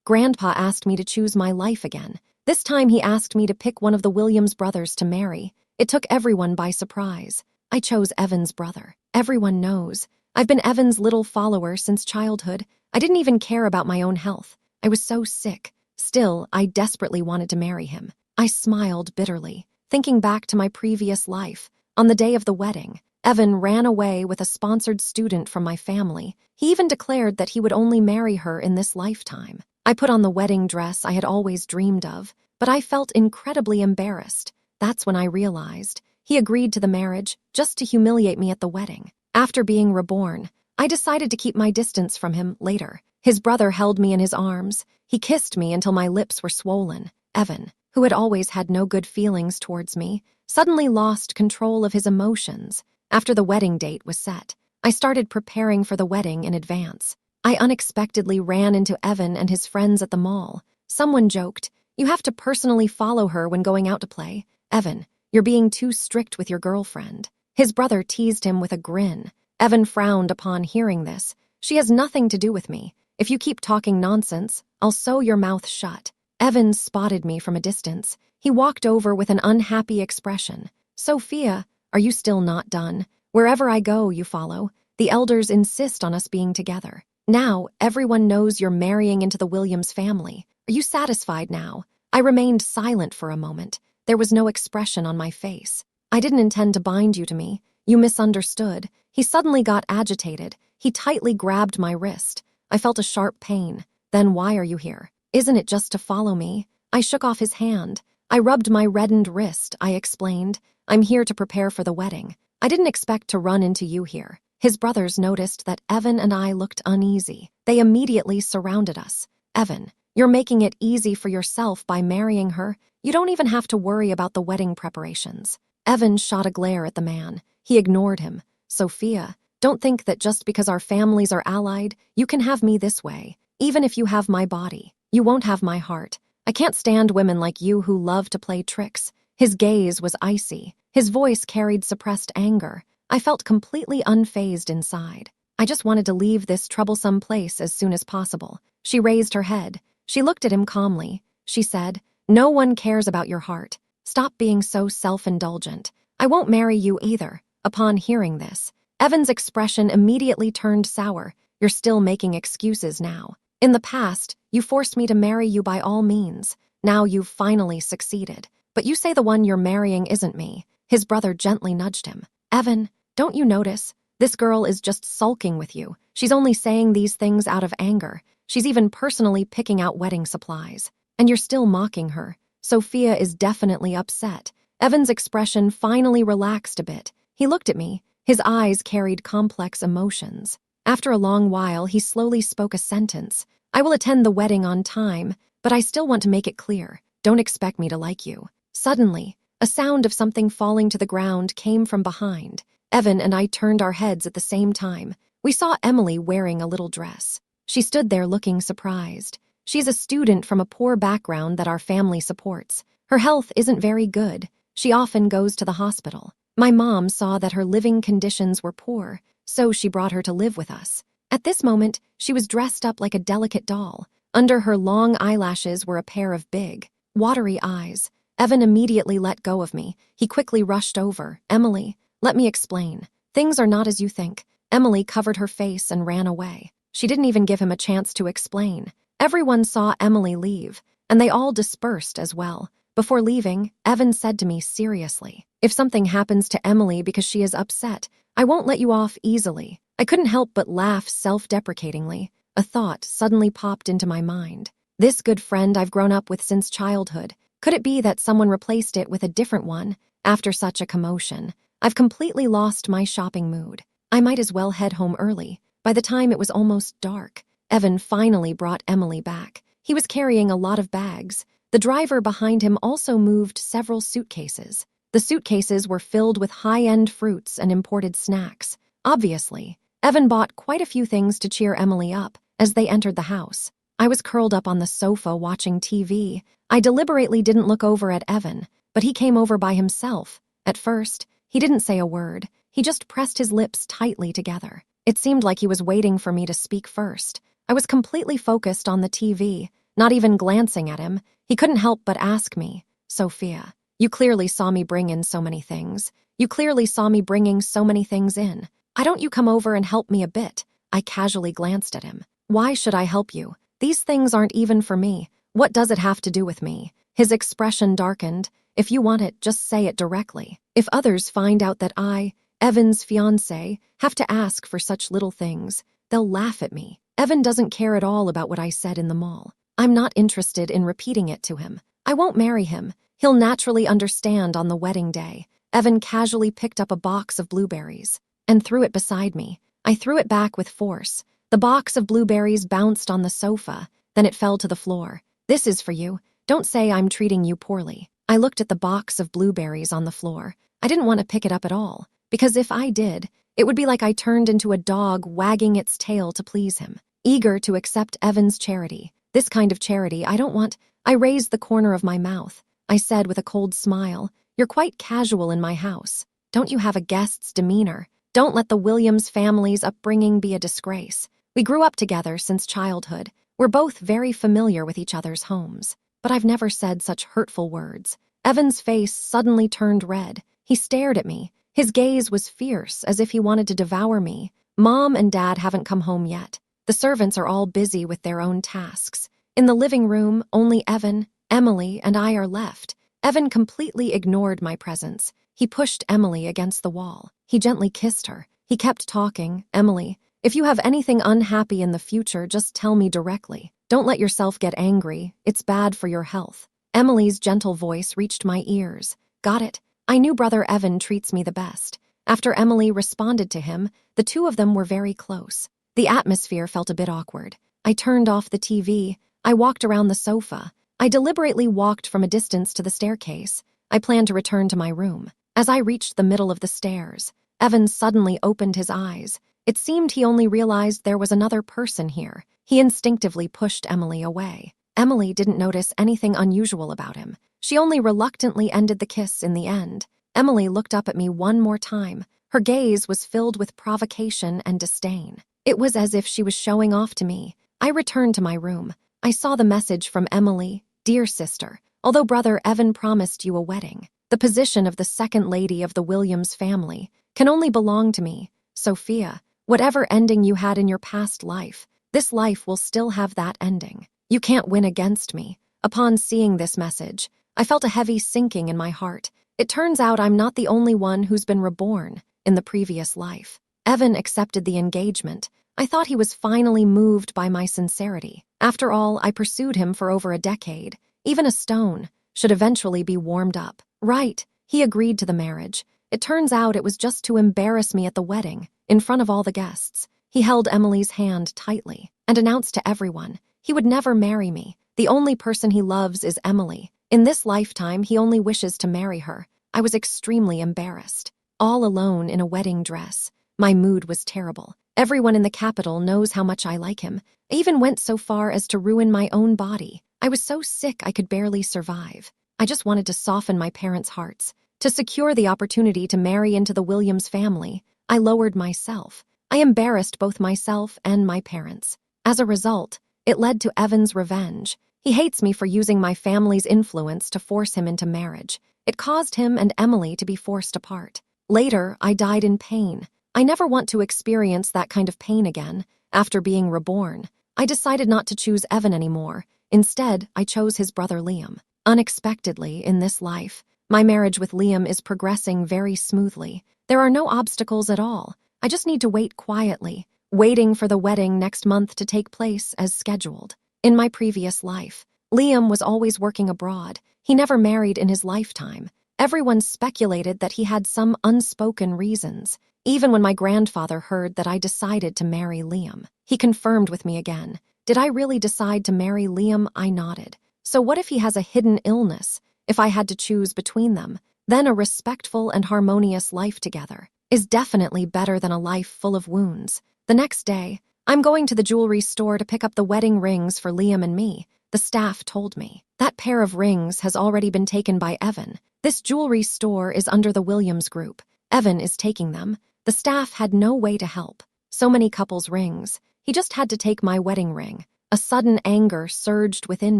Grandpa asked me to choose my life again. This time he asked me to pick one of the Williams brothers to marry. It took everyone by surprise. I chose Evan's brother. Everyone knows. I've been Evan's little follower since childhood. I didn't even care about my own health. I was so sick. Still, I desperately wanted to marry him. I smiled bitterly, thinking back to my previous life. On the day of the wedding, Evan ran away with a sponsored student from my family. He even declared that he would only marry her in this lifetime. I put on the wedding dress I had always dreamed of, but I felt incredibly embarrassed. That's when I realized he agreed to the marriage just to humiliate me at the wedding. After being reborn, I decided to keep my distance from him later. His brother held me in his arms. He kissed me until my lips were swollen. Evan, who had always had no good feelings towards me, suddenly lost control of his emotions. After the wedding date was set, I started preparing for the wedding in advance. I unexpectedly ran into Evan and his friends at the mall. Someone joked, "You have to personally follow her when going out to play. Evan, you're being too strict with your girlfriend." His brother teased him with a grin. Evan frowned upon hearing this. "She has nothing to do with me. If you keep talking nonsense, I'll sew your mouth shut." Evan spotted me from a distance. He walked over with an unhappy expression. "Sophia, are you still not done? Wherever I go, you follow. The elders insist on us being together. Now, everyone knows you're marrying into the Williams family. Are you satisfied now?" I remained silent for a moment. There was no expression on my face. "I didn't intend to bind you to me. You misunderstood." He suddenly got agitated. He tightly grabbed my wrist. I felt a sharp pain. "Then why are you here? Isn't it just to follow me?" I shook off his hand. I rubbed my reddened wrist. I explained, "I'm here to prepare for the wedding. I didn't expect to run into you here." His brothers noticed that Evan and I looked uneasy. They immediately surrounded us. "Evan, you're making it easy for yourself by marrying her. You don't even have to worry about the wedding preparations." Evan shot a glare at the man. He ignored him. "Sophia, don't think that just because our families are allied, you can have me this way. Even if you have my body, you won't have my heart. I can't stand women like you who love to play tricks." His gaze was icy. His voice carried suppressed anger. I felt completely unfazed inside. I just wanted to leave this troublesome place as soon as possible. She raised her head. She looked at him calmly. She said, "No one cares about your heart. Stop being so self-indulgent. I won't marry you either." Upon hearing this, Evan's expression immediately turned sour. "You're still making excuses now. In the past, you forced me to marry you by all means. Now you've finally succeeded. But you say the one you're marrying isn't me." His brother gently nudged him. "Evan, don't you notice? This girl is just sulking with you. She's only saying these things out of anger. She's even personally picking out wedding supplies. And you're still mocking her." Sophia is definitely upset. Evan's expression finally relaxed a bit. He looked at me. His eyes carried complex emotions. After a long while, he slowly spoke a sentence. "I will attend the wedding on time, but I still want to make it clear. Don't expect me to like you." Suddenly, a sound of something falling to the ground came from behind. Evan and I turned our heads at the same time. We saw Emily wearing a little dress. She stood there looking surprised. She's a student from a poor background that our family supports. Her health isn't very good. She often goes to the hospital. My mom saw that her living conditions were poor, so she brought her to live with us. At this moment, she was dressed up like a delicate doll. Under her long eyelashes were a pair of big, watery eyes. Evan immediately let go of me. He quickly rushed over. "Emily, let me explain. Things are not as you think." Emily covered her face and ran away. She didn't even give him a chance to explain. Everyone saw Emily leave, and they all dispersed as well. Before leaving, Evan said to me seriously, "If something happens to Emily because she is upset, I won't let you off easily." I couldn't help but laugh self-deprecatingly. A thought suddenly popped into my mind. This good friend I've grown up with since childhood. Could it be that someone replaced it with a different one? After such a commotion, I've completely lost my shopping mood. I might as well head home early. By the time it was almost dark, Evan finally brought Emily back. He was carrying a lot of bags. The driver behind him also moved several suitcases. The suitcases were filled with high-end fruits and imported snacks. Obviously, Evan bought quite a few things to cheer Emily up as they entered the house. I was curled up on the sofa watching TV. I deliberately didn't look over at Evan, but he came over by himself. At first, he didn't say a word. He just pressed his lips tightly together. It seemed like he was waiting for me to speak first. I was completely focused on the TV. not even glancing at him. He couldn't help but ask me, "Sophia, you clearly saw me bring in so many things. You clearly saw me bringing so many things in. Why don't you come over and help me a bit?" I casually glanced at him. "Why should I help you? These things aren't even for me. What does it have to do with me?" His expression darkened. "If you want it, just say it directly. If others find out that I, Evan's fiancé, have to ask for such little things, they'll laugh at me. Evan doesn't care at all about what I said in the mall. I'm not interested in repeating it to him. I won't marry him. He'll naturally understand on the wedding day." Evan casually picked up a box of blueberries and threw it beside me. I threw it back with force. The box of blueberries bounced on the sofa, then it fell to the floor. "This is for you. Don't say I'm treating you poorly." I looked at the box of blueberries on the floor. I didn't want to pick it up at all, because if I did, it would be like I turned into a dog wagging its tail to please him, eager to accept Evan's charity. This kind of charity I don't want. I raised the corner of my mouth. I said with a cold smile, "You're quite casual in my house. Don't you have a guest's demeanor? Don't let the Williams family's upbringing be a disgrace. We grew up together since childhood. We're both very familiar with each other's homes. But I've never said such hurtful words." Evan's face suddenly turned red. He stared at me. His gaze was fierce, as if he wanted to devour me. "Mom and Dad haven't come home yet. The servants are all busy with their own tasks. In the living room, only Evan, Emily, and I are left." Evan completely ignored my presence. He pushed Emily against the wall. He gently kissed her. He kept talking. "Emily, if you have anything unhappy in the future, just tell me directly. Don't let yourself get angry. It's bad for your health." Emily's gentle voice reached my ears. "Got it. I knew Brother Evan treats me the best." After Emily responded to him, the two of them were very close. The atmosphere felt a bit awkward. I turned off the TV. I walked around the sofa. I deliberately walked from a distance to the staircase. I planned to return to my room. As I reached the middle of the stairs, Evan suddenly opened his eyes. It seemed he only realized there was another person here. He instinctively pushed Emily away. Emily didn't notice anything unusual about him. She only reluctantly ended the kiss in the end. Emily looked up at me one more time. Her gaze was filled with provocation and disdain. It was as if she was showing off to me. I returned to my room. I saw the message from Emily. "Dear sister, although Brother Evan promised you a wedding, the position of the second lady of the Williams family can only belong to me. Sophia, whatever ending you had in your past life, this life will still have that ending. You can't win against me." Upon seeing this message, I felt a heavy sinking in my heart. It turns out I'm not the only one who's been reborn in the previous life. Evan accepted the engagement. I thought he was finally moved by my sincerity. After all, I pursued him for over a decade. Even a stone should eventually be warmed up. Right, he agreed to the marriage. It turns out it was just to embarrass me at the wedding, in front of all the guests. He held Emily's hand tightly and announced to everyone he would never marry me. The only person he loves is Emily. In this lifetime, he only wishes to marry her. I was extremely embarrassed. All alone in a wedding dress. My mood was terrible. Everyone in the capital knows how much I like him. I even went so far as to ruin my own body. I was so sick I could barely survive. I just wanted to soften my parents' hearts. To secure the opportunity to marry into the Williams family, I lowered myself. I embarrassed both myself and my parents. As a result, it led to Evan's revenge. He hates me for using my family's influence to force him into marriage. It caused him and Emily to be forced apart. Later, I died in pain. I never want to experience that kind of pain again. After being reborn, I decided not to choose Evan anymore. Instead, I chose his brother Liam. Unexpectedly, in this life, my marriage with Liam is progressing very smoothly. There are no obstacles at all. I just need to wait quietly, waiting for the wedding next month to take place as scheduled. In my previous life, Liam was always working abroad. He never married in his lifetime. Everyone speculated that he had some unspoken reasons. Even when my grandfather heard that I decided to marry Liam, he confirmed with me again. Did I really decide to marry Liam? I nodded. So what if he has a hidden illness? If I had to choose between them, then a respectful and harmonious life together is definitely better than a life full of wounds. The next day, I'm going to the jewelry store to pick up the wedding rings for Liam and me. The staff told me that pair of rings has already been taken by Evan. This jewelry store is under the Williams Group. Evan is taking them. The staff had no way to help. So many couples' rings. He just had to take my wedding ring. A sudden anger surged within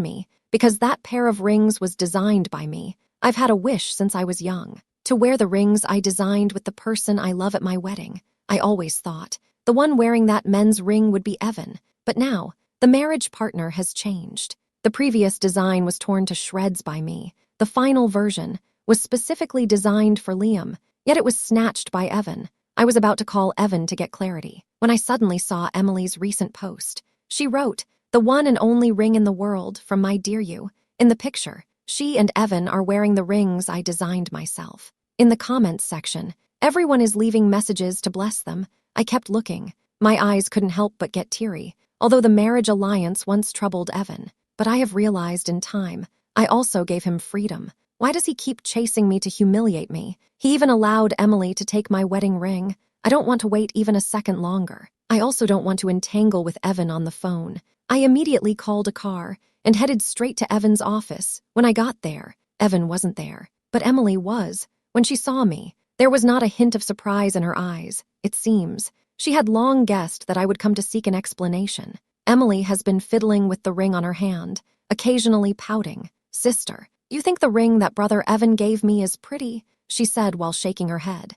me, because that pair of rings was designed by me. I've had a wish since I was young, to wear the rings I designed with the person I love at my wedding. I always thought the one wearing that men's ring would be Evan, but now the marriage partner has changed. The previous design was torn to shreds by me. The final version was specifically designed for Liam, yet it was snatched by Evan. I was about to call Evan to get clarity when I suddenly saw Emily's recent post. She wrote, "The one and only ring in the world from my dear you." In the picture, she and Evan are wearing the rings I designed myself. In the comments section, everyone is leaving messages to bless them. I kept looking. My eyes couldn't help but get teary, although the marriage alliance once troubled Evan. But I have realized in time, I also gave him freedom. Why does he keep chasing me to humiliate me? He even allowed Emily to take my wedding ring. I don't want to wait even a second longer. I also don't want to entangle with Evan on the phone. I immediately called a car and headed straight to Evan's office. When I got there, Evan wasn't there, but Emily was. When she saw me, there was not a hint of surprise in her eyes. It seems she had long guessed that I would come to seek an explanation. Emily has been fiddling with the ring on her hand, occasionally pouting. "Sister, you think the ring that brother Evan gave me is pretty?" she said while shaking her head.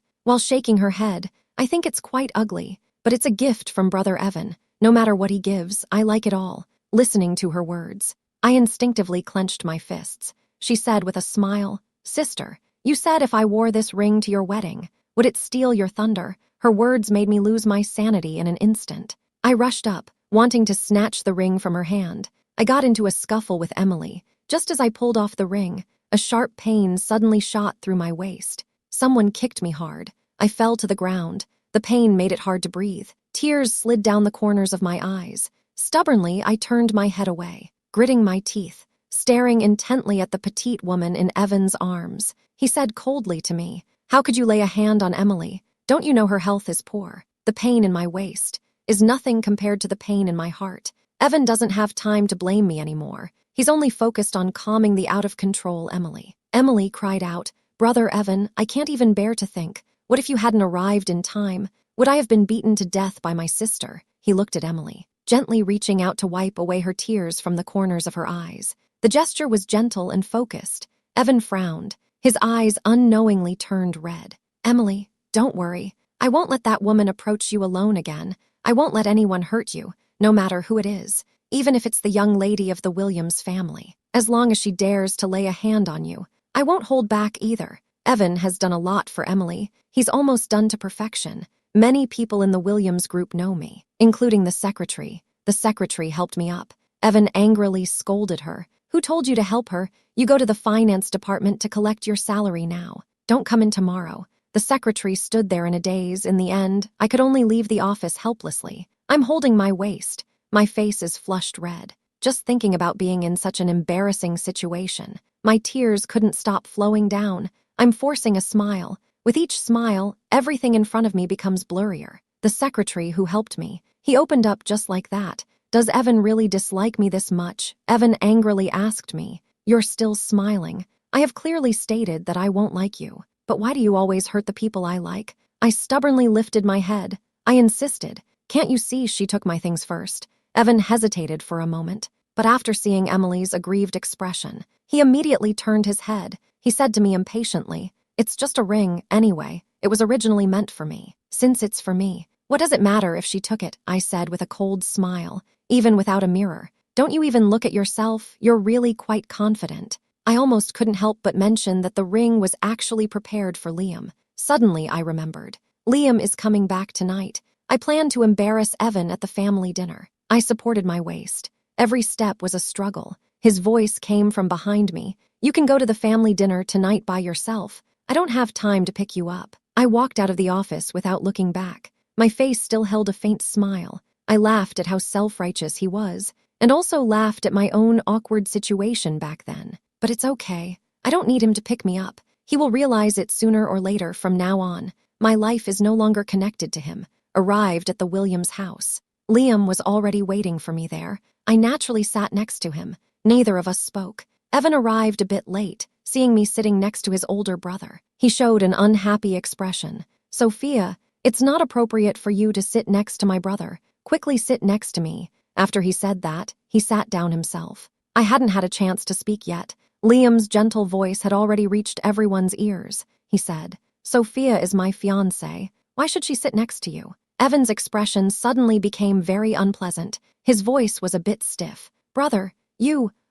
"I think it's quite ugly, but it's a gift from brother Evan. No matter what he gives, I like it all." Listening to her words, I instinctively clenched my fists. She said with a smile, "Sister, you said if I wore this ring to your wedding, would it steal your thunder?" Her words made me lose my sanity in an instant. I rushed up, wanting to snatch the ring from her hand. I got into a scuffle with Emily. Just as I pulled off the ring, a sharp pain suddenly shot through my waist. Someone kicked me hard. I fell to the ground. The pain made it hard to breathe. Tears slid down the corners of my eyes. Stubbornly, I turned my head away, gritting my teeth, staring intently at the petite woman in Evan's arms. He said coldly to me, "How could you lay a hand on Emily? Don't you know her health is poor? The pain in my waist is nothing compared to the pain in my heart. Evan doesn't have time to blame me anymore. He's only focused on calming the out-of-control Emily." Emily cried out, "Brother Evan, I can't even bear to think. What if you hadn't arrived in time? Would I have been beaten to death by my sister?" He looked at Emily, gently reaching out to wipe away her tears from the corners of her eyes. The gesture was gentle and focused. Evan frowned. His eyes unknowingly turned red. "Emily, don't worry. I won't let that woman approach you alone again. I won't let anyone hurt you, no matter who it is, even if it's the young lady of the Williams family. As long as she dares to lay a hand on you, I won't hold back either." Evan has done a lot for Emily. He's almost done to perfection. Many people in the Williams group know me, including the secretary. The secretary helped me up. Evan angrily scolded her. "Who told you to help her? You go to the finance department to collect your salary now. Don't come in tomorrow." The secretary stood there in a daze. In the end, I could only leave the office helplessly. I'm holding my waist. My face is flushed red. Just thinking about being in such an embarrassing situation. My tears couldn't stop flowing down. I'm forcing a smile. With each smile, everything in front of me becomes blurrier. The secretary who helped me, he opened up just like that. "Does Evan really dislike me this much?" Evan angrily asked me. "You're still smiling. I have clearly stated that I won't like you. But why do you always hurt the people I like?" I stubbornly lifted my head. I insisted. "Can't you see she took my things first?" Evan hesitated for a moment, but after seeing Emily's aggrieved expression, he immediately turned his head. He said to me impatiently, "It's just a ring, anyway. It was originally meant for me. Since it's for me, what does it matter if she took it?" I said with a cold smile, even without a mirror. "Don't you even look at yourself? You're really quite confident." I almost couldn't help but mention that the ring was actually prepared for Liam. Suddenly, I remembered. Liam is coming back tonight. I planned to embarrass Evan at the family dinner. I supported my waist. Every step was a struggle. His voice came from behind me. "You can go to the family dinner tonight by yourself. I don't have time to pick you up." I walked out of the office without looking back. My face still held a faint smile. I laughed at how self-righteous he was, and also laughed at my own awkward situation back then. But it's okay. I don't need him to pick me up. He will realize it sooner or later. From now on, my life is no longer connected to him. Arrived at the Williams house. Liam was already waiting for me there. I naturally sat next to him. Neither of us spoke. Evan arrived a bit late, seeing me sitting next to his older brother. He showed an unhappy expression. "Sophia, it's not appropriate for you to sit next to my brother. Quickly sit next to me." After he said that, He sat down himself. I hadn't had a chance to speak yet. Liam's gentle voice had already reached everyone's ears. He said, "Sophia is my fiancée. Why should she sit next to you?" Evan's expression suddenly became very unpleasant. His voice was a bit stiff. "Brother,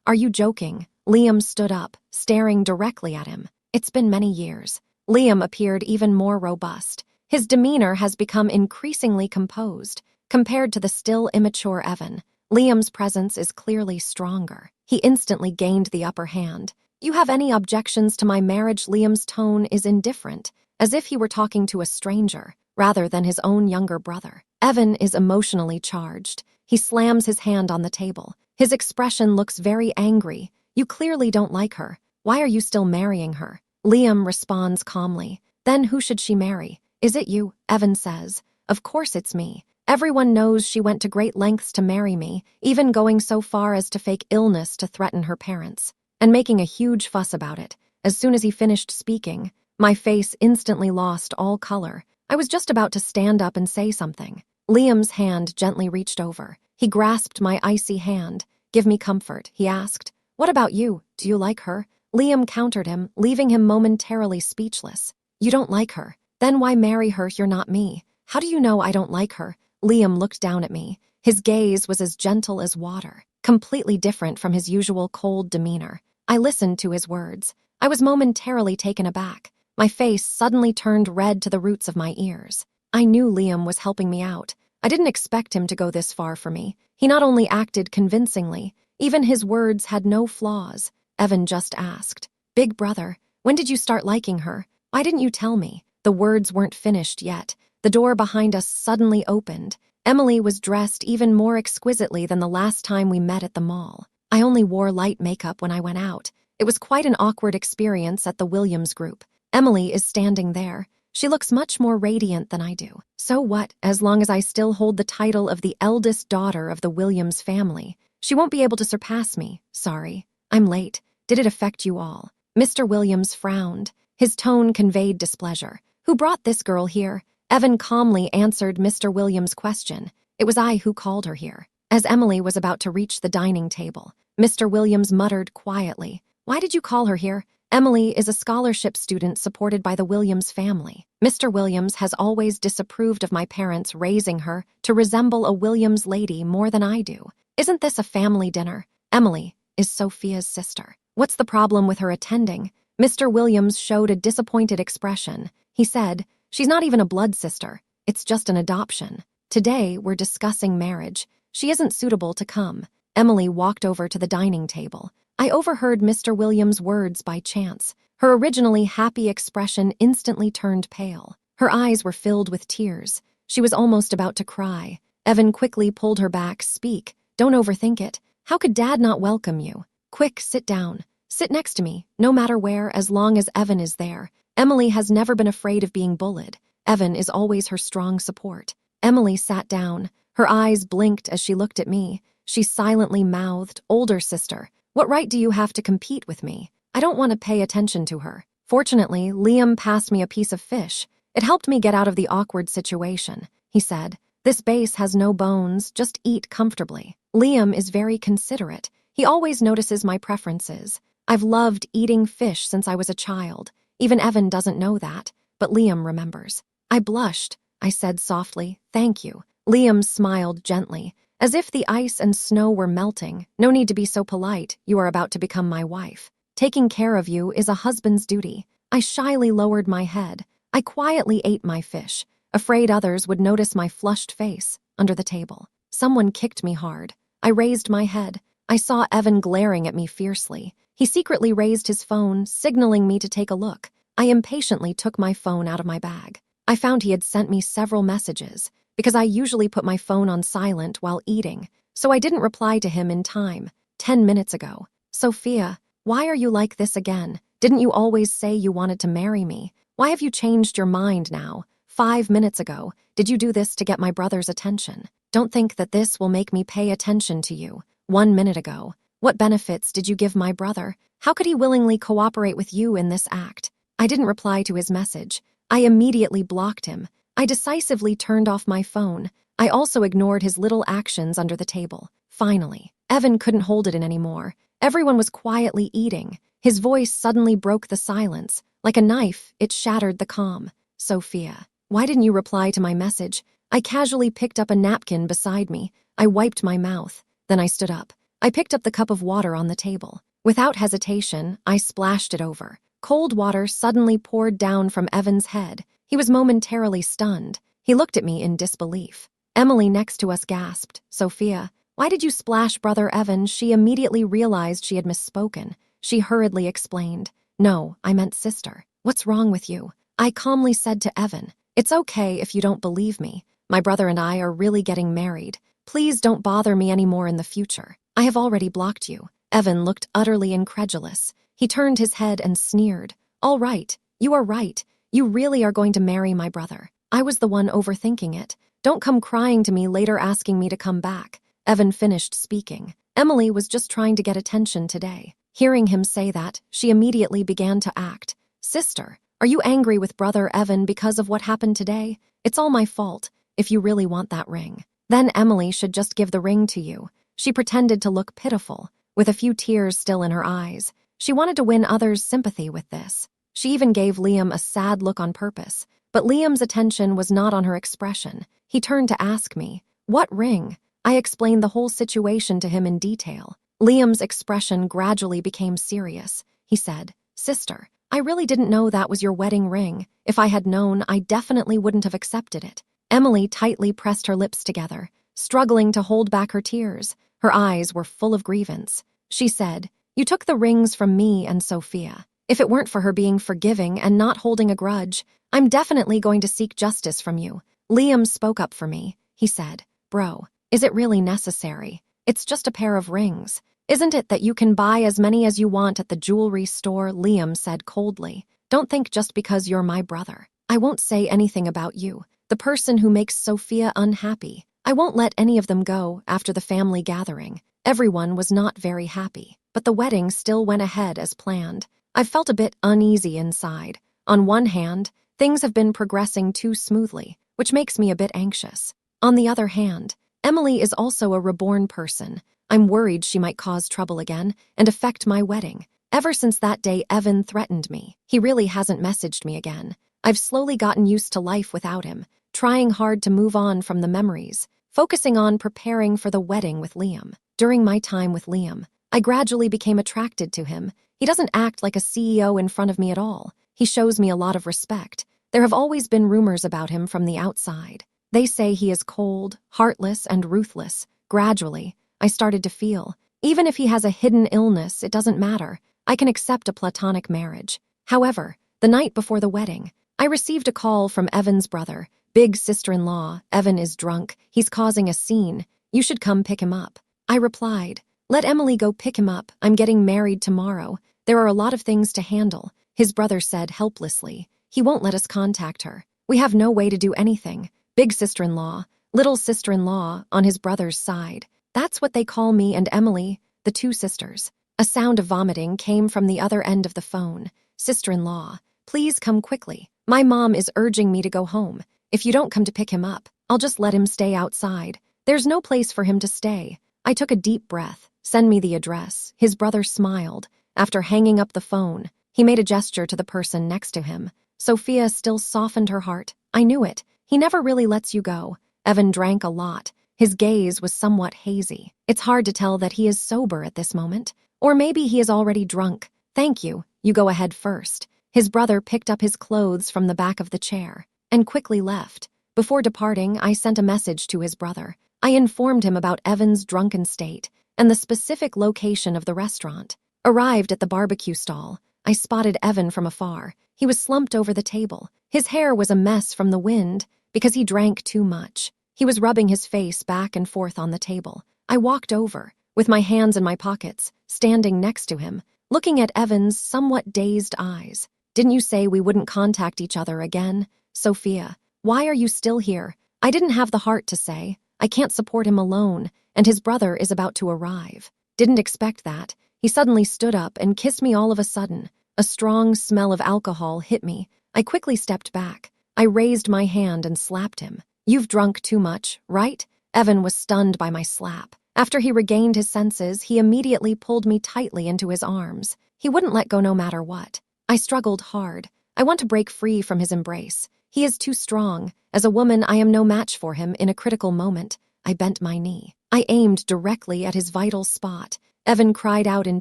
are you joking?" Liam stood up, staring directly at him. "It's been many years." Liam appeared even more robust. His demeanor has become increasingly composed. Compared to the still immature Evan, Liam's presence is clearly stronger. He instantly gained the upper hand. "You have any objections to my marriage?" Liam's tone is indifferent, as if he were talking to a stranger, rather than his own younger brother. Evan is emotionally charged. He slams his hand on the table. His expression looks very angry. "You clearly don't like her. Why are you still marrying her?" Liam responds calmly. "Then who should she marry? Is it you?" Evan says. "Of course it's me. Everyone knows she went to great lengths to marry me, even going so far as to fake illness to threaten her parents, and making a huge fuss about it." As soon as he finished speaking, my face instantly lost all color. I was just about to stand up and say something. Liam's hand gently reached over. He grasped my icy hand. "Give me comfort," he asked. "What about you? Do you like her?" Liam countered him, leaving him momentarily speechless. "You don't like her? Then why marry her? You're not me." "How do you know I don't like her?" Liam looked down at me. His gaze was as gentle as water, completely different from his usual cold demeanor. I listened to his words. I was momentarily taken aback. My face suddenly turned red to the roots of my ears. I knew Liam was helping me out. I didn't expect him to go this far for me. He not only acted convincingly, even his words had no flaws. Evan just asked, "Big brother, when did you start liking her? Why didn't you tell me?" The words weren't finished yet. The door behind us suddenly opened. Emily was dressed even more exquisitely than the last time we met at the mall. I only wore light makeup when I went out. It was quite an awkward experience at the Williams group. Emily is standing there. She looks much more radiant than I do. So what, as long as I still hold the title of the eldest daughter of the Williams family? She won't be able to surpass me. Sorry, I'm late. Did it affect you all? Mr. Williams frowned. His tone conveyed displeasure. "Who brought this girl here?" Evan calmly answered Mr. Williams' question. "It was I who called her here." As Emily was about to reach the dining table, Mr. Williams muttered quietly, "Why did you call her here?" Emily is a scholarship student supported by the Williams family. Mr. Williams has always disapproved of my parents raising her to resemble a Williams lady more than I do. "Isn't this a family dinner?" "Emily is Sophia's sister. What's the problem with her attending?" Mr. Williams showed a disappointed expression. He said, "She's not even a blood sister. It's just an adoption. Today, we're discussing marriage. She isn't suitable to come." Emily walked over to the dining table. I overheard Mr. Williams' words by chance. Her originally happy expression instantly turned pale. Her eyes were filled with tears. She was almost about to cry. Evan quickly pulled her back. "Speak. Don't overthink it. How could Dad not welcome you? Quick, sit down. Sit next to me, no matter where, as long as Evan is there." Emily has never been afraid of being bullied. Evan is always her strong support. Emily sat down. Her eyes blinked as she looked at me. She silently mouthed, "Older sister, what right do you have to compete with me? I don't want to pay attention to her." Fortunately, Liam passed me a piece of fish. It helped me get out of the awkward situation. He said, "This base has no bones, just eat comfortably." Liam is very considerate. He always notices my preferences. I've loved eating fish since I was a child. Even Evan doesn't know that, but Liam remembers. I blushed. I said softly, "Thank you." Liam smiled gently, as if the ice and snow were melting. "No need to be so polite. You are about to become my wife. Taking care of you is a husband's duty." I shyly lowered my head. I quietly ate my fish, afraid others would notice my flushed face under the table. Someone kicked me hard. I raised my head. I saw Evan glaring at me fiercely. He secretly raised his phone, signaling me to take a look. I impatiently took my phone out of my bag. I found he had sent me several messages, because I usually put my phone on silent while eating, so I didn't reply to him in time. 10 minutes ago. "Sophia, why are you like this again? Didn't you always say you wanted to marry me? Why have you changed your mind now? 5 minutes ago, did you do this to get my brother's attention? Don't think that this will make me pay attention to you. 1 minute ago, what benefits did you give my brother? How could he willingly cooperate with you in this act?" I didn't reply to his message. I immediately blocked him. I decisively turned off my phone. I also ignored his little actions under the table. Finally, Evan couldn't hold it in anymore. Everyone was quietly eating. His voice suddenly broke the silence. Like a knife, it shattered the calm. Sophia, why didn't you reply to my message? I casually picked up a napkin beside me. I wiped my mouth. Then I stood up. I picked up the cup of water on the table. Without hesitation, I splashed it over. Cold water suddenly poured down from Evan's head. He was momentarily stunned. He looked at me in disbelief. Emily next to us gasped, Sophia, why did you splash Brother Evan? She immediately realized she had misspoken. She hurriedly explained, no, I meant sister. What's wrong with you? I calmly said to Evan, it's okay if you don't believe me. My brother and I are really getting married. Please don't bother me anymore in the future. I have already blocked you. Evan looked utterly incredulous. He turned his head and sneered. All right, you are right. You really are going to marry my brother. I was the one overthinking it. Don't come crying to me later asking me to come back. Evan finished speaking. Emily was just trying to get attention today. Hearing him say that, she immediately began to act. Sister, are you angry with Brother Evan because of what happened today? It's all my fault, if you really want that ring. Then Emily should just give the ring to you. She pretended to look pitiful, with a few tears still in her eyes. She wanted to win others' sympathy with this. She even gave Liam a sad look on purpose. But Liam's attention was not on her expression. He turned to ask me, what ring? I explained the whole situation to him in detail. Liam's expression gradually became serious. He said, Sister, I really didn't know that was your wedding ring. If I had known, I definitely wouldn't have accepted it. Emily tightly pressed her lips together, struggling to hold back her tears. Her eyes were full of grievance. She said, you took the rings from me and Sophia. If it weren't for her being forgiving and not holding a grudge, I'm definitely going to seek justice from you. Liam spoke up for me. He said, Bro, is it really necessary? It's just a pair of rings. Isn't it that you can buy as many as you want at the jewelry store? Liam said coldly. Don't think just because you're my brother. I won't say anything about you, the person who makes Sophia unhappy. I won't let any of them go after the family gathering. Everyone was not very happy, but the wedding still went ahead as planned. I felt a bit uneasy inside. On one hand, things have been progressing too smoothly, which makes me a bit anxious. On the other hand, Emily is also a reborn person. I'm worried she might cause trouble again and affect my wedding. Ever since that day Evan threatened me, he really hasn't messaged me again. I've slowly gotten used to life without him, trying hard to move on from the memories, focusing on preparing for the wedding with Liam. During my time with Liam, I gradually became attracted to him. He doesn't act like a CEO in front of me at all. He shows me a lot of respect. There have always been rumors about him from the outside. They say he is cold, heartless, and ruthless. Gradually, I started to feel, even if he has a hidden illness, it doesn't matter. I can accept a platonic marriage. However, the night before the wedding, I received a call from Evan's brother, big sister-in-law. Evan is drunk. He's causing a scene. You should come pick him up. I replied, let Emily go pick him up. I'm getting married tomorrow. There are a lot of things to handle. His brother said helplessly. He won't let us contact her. We have no way to do anything. Big sister-in-law, little sister-in-law on his brother's side. That's what they call me and Emily, the two sisters. A sound of vomiting came from the other end of the phone. Sister-in-law, please come quickly. My mom is urging me to go home. If you don't come to pick him up, I'll just let him stay outside. There's no place for him to stay. I took a deep breath. Send me the address. His brother smiled. After hanging up the phone, he made a gesture to the person next to him. Sophia still softened her heart. I knew it. He never really lets you go. Evan drank a lot. His gaze was somewhat hazy. It's hard to tell that he is sober at this moment. Or maybe he is already drunk. Thank you. You go ahead first. His brother picked up his clothes from the back of the chair and quickly left. Before departing, I sent a message to his brother. I informed him about Evan's drunken state and the specific location of the restaurant. Arrived at the barbecue stall, I spotted Evan from afar. He was slumped over the table. His hair was a mess from the wind because he drank too much. He was rubbing his face back and forth on the table. I walked over, with my hands in my pockets, standing next to him, looking at Evan's somewhat dazed eyes. Didn't you say we wouldn't contact each other again? Sophia, why are you still here? I didn't have the heart to say. I can't support him alone, and his brother is about to arrive. Didn't expect that. He suddenly stood up and kissed me all of a sudden. A strong smell of alcohol hit me. I quickly stepped back. I raised my hand and slapped him. You've drunk too much, right? Evan was stunned by my slap. After he regained his senses, he immediately pulled me tightly into his arms. He wouldn't let go no matter what. I struggled hard. I want to break free from his embrace. He is too strong. As a woman, I am no match for him in a critical moment. I bent my knee. I aimed directly at his vital spot. Evan cried out in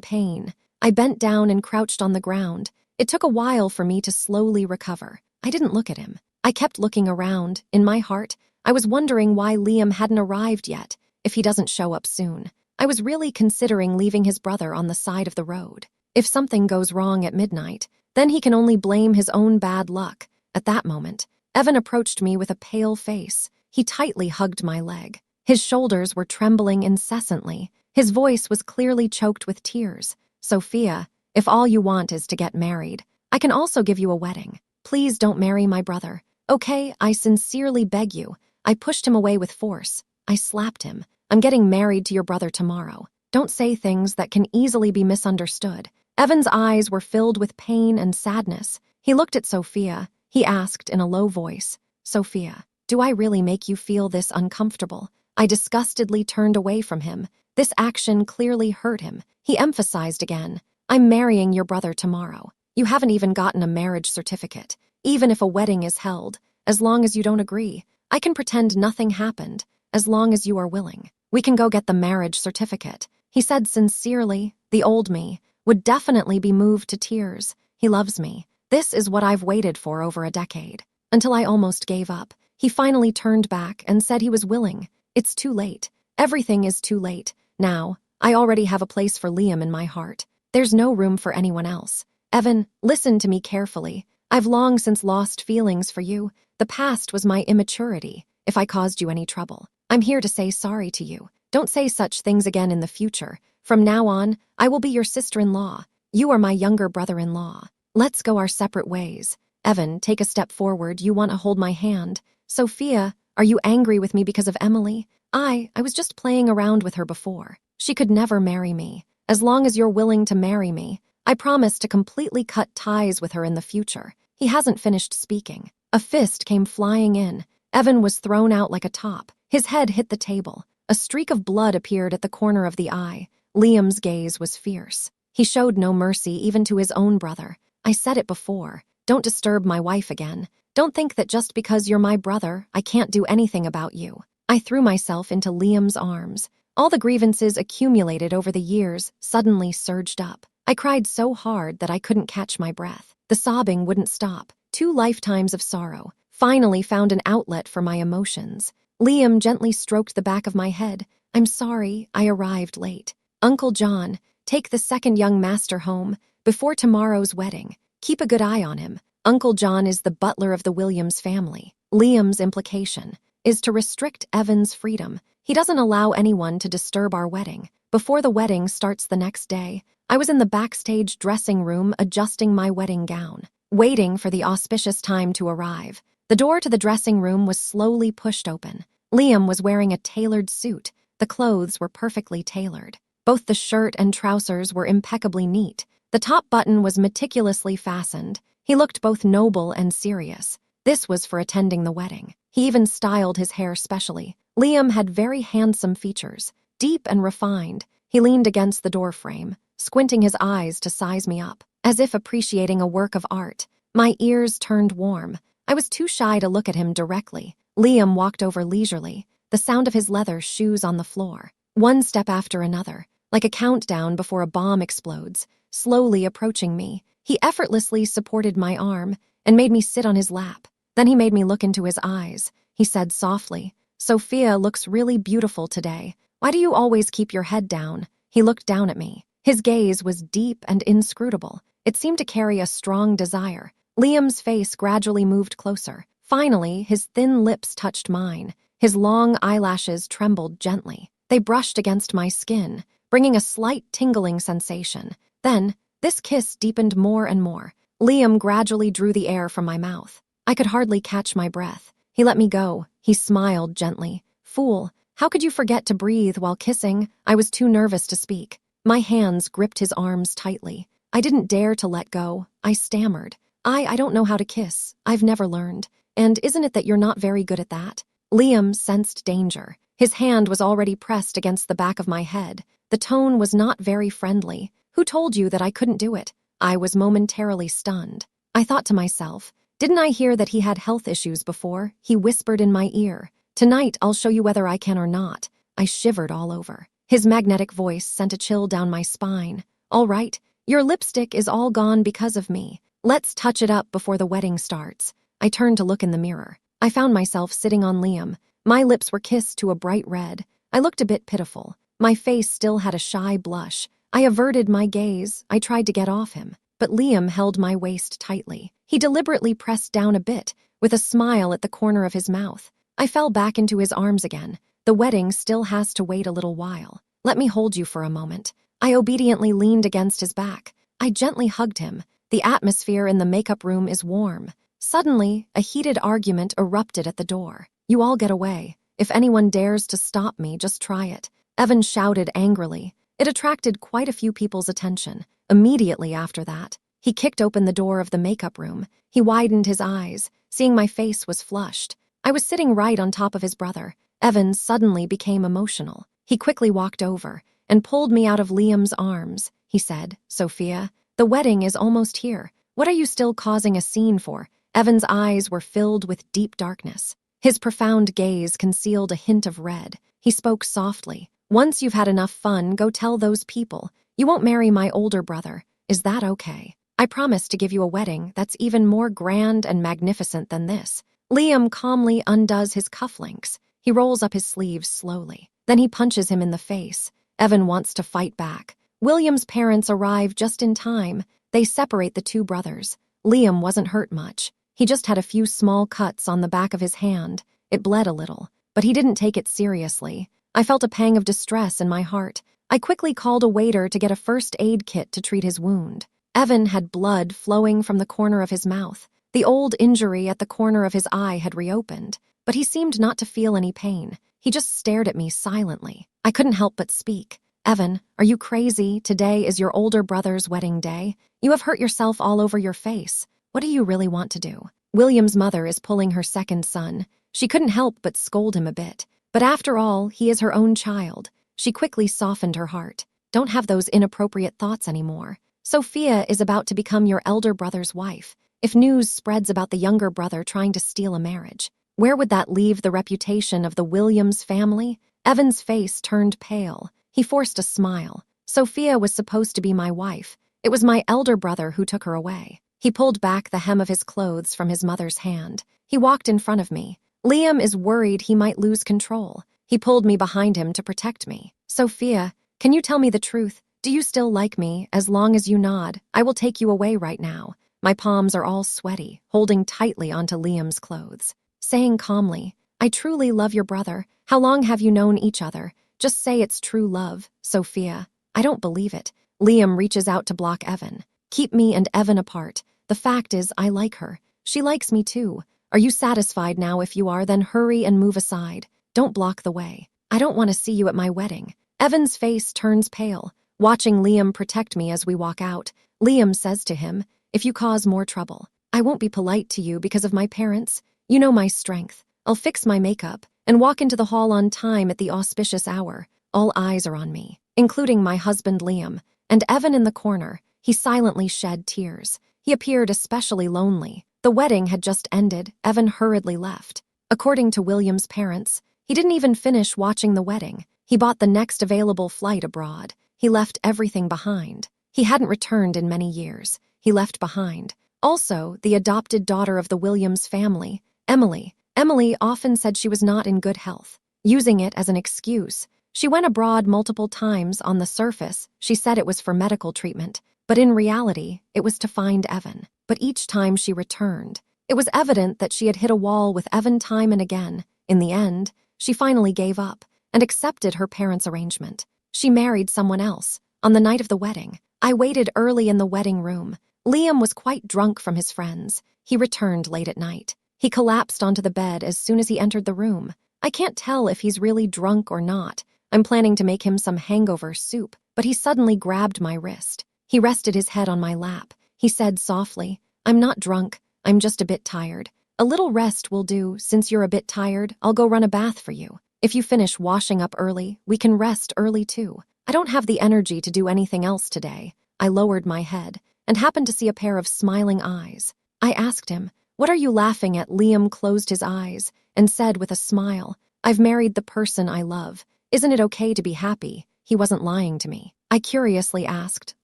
pain. I bent down and crouched on the ground. It took a while for me to slowly recover. I didn't look at him. I kept looking around. In my heart, I was wondering why Liam hadn't arrived yet. If he doesn't show up soon. I was really considering leaving his brother on the side of the road. If something goes wrong at midnight, then he can only blame his own bad luck. At that moment, Evan approached me with a pale face. He tightly hugged my leg. His shoulders were trembling incessantly. His voice was clearly choked with tears. Sophia, if all you want is to get married, I can also give you a wedding. Please don't marry my brother. Okay, I sincerely beg you. I pushed him away with force. I slapped him. I'm getting married to your brother tomorrow. Don't say things that can easily be misunderstood. Evan's eyes were filled with pain and sadness. He looked at Sophia. He asked in a low voice, Sophia, do I really make you feel this uncomfortable? I disgustedly turned away from him. This action clearly hurt him. He emphasized again, I'm marrying your brother tomorrow. You haven't even gotten a marriage certificate. Even if a wedding is held, as long as you don't agree, I can pretend nothing happened. As long as you are willing, we can go get the marriage certificate. He said sincerely, the old me would definitely be moved to tears. He loves me. This is what I've waited for over a decade. Until I almost gave up. He finally turned back and said he was willing. It's too late. Everything is too late. Now, I already have a place for Liam in my heart. There's no room for anyone else. Evan, listen to me carefully. I've long since lost feelings for you. The past was my immaturity. If I caused you any trouble, I'm here to say sorry to you. Don't say such things again in the future. From now on, I will be your sister-in-law. You are my younger brother-in-law. Let's go our separate ways. Evan, take a step forward. You want to hold my hand. Sophia, are you angry with me because of Emily? I was just playing around with her before. She could never marry me. As long as you're willing to marry me, I promise to completely cut ties with her in the future. He hasn't finished speaking. A fist came flying in. Evan was thrown out like a top. His head hit the table. A streak of blood appeared at the corner of the eye. Liam's gaze was fierce. He showed no mercy even to his own brother. I said it before. Don't disturb my wife again. Don't think that just because you're my brother, I can't do anything about you. I threw myself into Liam's arms. All the grievances accumulated over the years suddenly surged up. I cried so hard that I couldn't catch my breath. The sobbing wouldn't stop. 2 lifetimes of sorrow finally found an outlet for my emotions. Liam gently stroked the back of my head. I'm sorry, I arrived late. Uncle John, take the second young master home before tomorrow's wedding. Keep a good eye on him. Uncle John is the butler of the Williams family. Liam's implication is to restrict Evan's freedom. He doesn't allow anyone to disturb our wedding. Before the wedding starts the next day, I was in the backstage dressing room adjusting my wedding gown, waiting for the auspicious time to arrive. The door to the dressing room was slowly pushed open. Liam was wearing a tailored suit. The clothes were perfectly tailored. Both the shirt and trousers were impeccably neat. The top button was meticulously fastened. He looked both noble and serious. This was for attending the wedding. He even styled his hair specially. Liam had very handsome features, deep and refined. He leaned against the door frame, squinting his eyes to size me up, as if appreciating a work of art. My ears turned warm. I was too shy to look at him directly. Liam walked over leisurely, the sound of his leather shoes on the floor. One step after another, like a countdown before a bomb explodes, slowly approaching me. He effortlessly supported my arm and made me sit on his lap. Then he made me look into his eyes. He said softly, Sophia looks really beautiful today. Why do you always keep your head down? He looked down at me. His gaze was deep and inscrutable. It seemed to carry a strong desire. Liam's face gradually moved closer. Finally, his thin lips touched mine. His long eyelashes trembled gently. They brushed against my skin, bringing a slight tingling sensation. Then, this kiss deepened more and more. Liam gradually drew the air from my mouth. I could hardly catch my breath. He let me go. He smiled gently. Fool, how could you forget to breathe while kissing? I was too nervous to speak. My hands gripped his arms tightly. I didn't dare to let go. I stammered. I don't know how to kiss. I've never learned. And isn't it that you're not very good at that? Liam sensed danger. His hand was already pressed against the back of my head. The tone was not very friendly. "Who told you that I couldn't do it?" I was momentarily stunned. I thought to myself, didn't I hear that he had health issues before? He whispered in my ear, "Tonight I'll show you whether I can or not." I shivered all over. His magnetic voice sent a chill down my spine. "All right, your lipstick is all gone because of me. Let's touch it up before the wedding starts." I turned to look in the mirror. I found myself sitting on Liam. My lips were kissed to a bright red. I looked a bit pitiful. My face still had a shy blush. I averted my gaze. I tried to get off him, but Liam held my waist tightly. He deliberately pressed down a bit, with a smile at the corner of his mouth. I fell back into his arms again. "The wedding still has to wait a little while. Let me hold you for a moment." I obediently leaned against his back. I gently hugged him. The atmosphere in the makeup room is warm. Suddenly, a heated argument erupted at the door. "You all get away. If anyone dares to stop me, just try it," Evan shouted angrily. It attracted quite a few people's attention. Immediately after that, he kicked open the door of the makeup room. He widened his eyes, seeing my face was flushed. I was sitting right on top of his brother. Evan suddenly became emotional. He quickly walked over and pulled me out of Liam's arms. He said, "Sophia, the wedding is almost here. What are you still causing a scene for?" Evan's eyes were filled with deep darkness. His profound gaze concealed a hint of red. He spoke softly. "Once you've had enough fun, go tell those people. You won't marry my older brother. Is that okay? I promise to give you a wedding that's even more grand and magnificent than this." Liam calmly undoes his cufflinks. He rolls up his sleeves slowly. Then he punches him in the face. Evan wants to fight back. William's parents arrive just in time. They separate the two brothers. Liam wasn't hurt much. He just had a few small cuts on the back of his hand. It bled a little, but he didn't take it seriously. I felt a pang of distress in my heart. I quickly called a waiter to get a first aid kit to treat his wound. Evan had blood flowing from the corner of his mouth. The old injury at the corner of his eye had reopened, but he seemed not to feel any pain. He just stared at me silently. I couldn't help but speak. "Evan, are you crazy? Today is your older brother's wedding day. You have hurt yourself all over your face. What do you really want to do?" William's mother is pulling her second son. She couldn't help but scold him a bit. But after all, he is her own child. She quickly softened her heart. "Don't have those inappropriate thoughts anymore. Sophia is about to become your elder brother's wife. If news spreads about the younger brother trying to steal a marriage, where would that leave the reputation of the Williams family?" Evan's face turned pale. He forced a smile. "Sophia was supposed to be my wife. It was my elder brother who took her away." He pulled back the hem of his clothes from his mother's hand. He walked in front of me. "Liam is worried he might lose control." He pulled me behind him to protect me. "Sophia, can you tell me the truth? Do you still like me? As long as you nod, I will take you away right now." My palms are all sweaty, holding tightly onto Liam's clothes. Saying calmly, "I truly love your brother. How long have you known each other? Just say it's true love, Sophia." "I don't believe it." Liam reaches out to block Evan. "Keep me and Evan apart. The fact is, I like her. She likes me too. Are you satisfied now? If you are, then hurry and move aside. Don't block the way. I don't want to see you at my wedding." Evan's face turns pale, watching Liam protect me as we walk out. Liam says to him, "If you cause more trouble, I won't be polite to you because of my parents. You know my strength. I'll fix my makeup and walk into the hall on time at the auspicious hour. All eyes are on me, including my husband Liam, and Evan in the corner. He silently shed tears. He appeared especially lonely. The wedding had just ended. Evan hurriedly left. According to William's parents, he didn't even finish watching the wedding. He bought the next available flight abroad. He left everything behind. He hadn't returned in many years. He left behind also the adopted daughter of the Williams family, Emily. Emily often said she was not in good health, using it as an excuse. She went abroad multiple times. On the surface, she said it was for medical treatment, but in reality, it was to find Evan. But each time she returned, it was evident that she had hit a wall with Evan time and again. In the end, she finally gave up and accepted her parents' arrangement. She married someone else. On the night of the wedding, I waited early in the wedding room. Liam was quite drunk from his friends. He returned late at night. He collapsed onto the bed as soon as he entered the room. I can't tell if he's really drunk or not. I'm planning to make him some hangover soup, but he suddenly grabbed my wrist. He rested his head on my lap. He said softly, "I'm not drunk. I'm just a bit tired. A little rest will do. Since you're a bit tired, I'll go run a bath for you." If you finish washing up early, we can rest early too. I don't have the energy to do anything else today. I lowered my head and happened to see a pair of smiling eyes. I asked him, "What are you laughing at?" Liam closed his eyes and said with a smile, "I've married the person I love. Isn't it okay to be happy?" He wasn't lying to me. I curiously asked,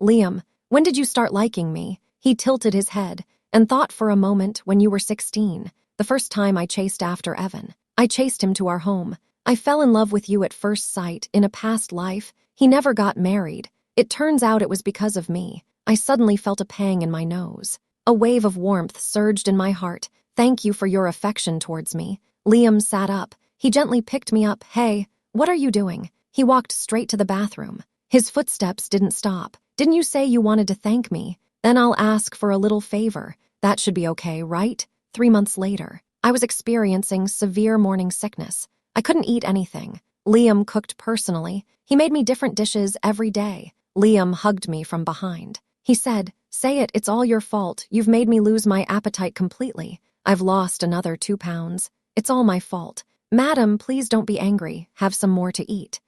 "Liam, when did you start liking me?" He tilted his head and thought for a moment. "When you were 16, the first time I chased after Evan. I chased him to our home. I fell in love with you at first sight. In a past life, he never got married. It turns out it was because of me." I suddenly felt a pang in my nose. A wave of warmth surged in my heart. "Thank you for your affection towards me." Liam sat up. He gently picked me up. "Hey, what are you doing?" He walked straight to the bathroom. His footsteps didn't stop. "Didn't you say you wanted to thank me? Then I'll ask for a little favor. That should be okay, right?" 3 months later, I was experiencing severe morning sickness. I couldn't eat anything. Liam cooked personally. He made me different dishes every day. Liam hugged me from behind. He said, "Say it, it's all your fault. You've made me lose my appetite completely. I've lost another 2 pounds. It's all my fault. Madam, please don't be angry. Have some more to eat."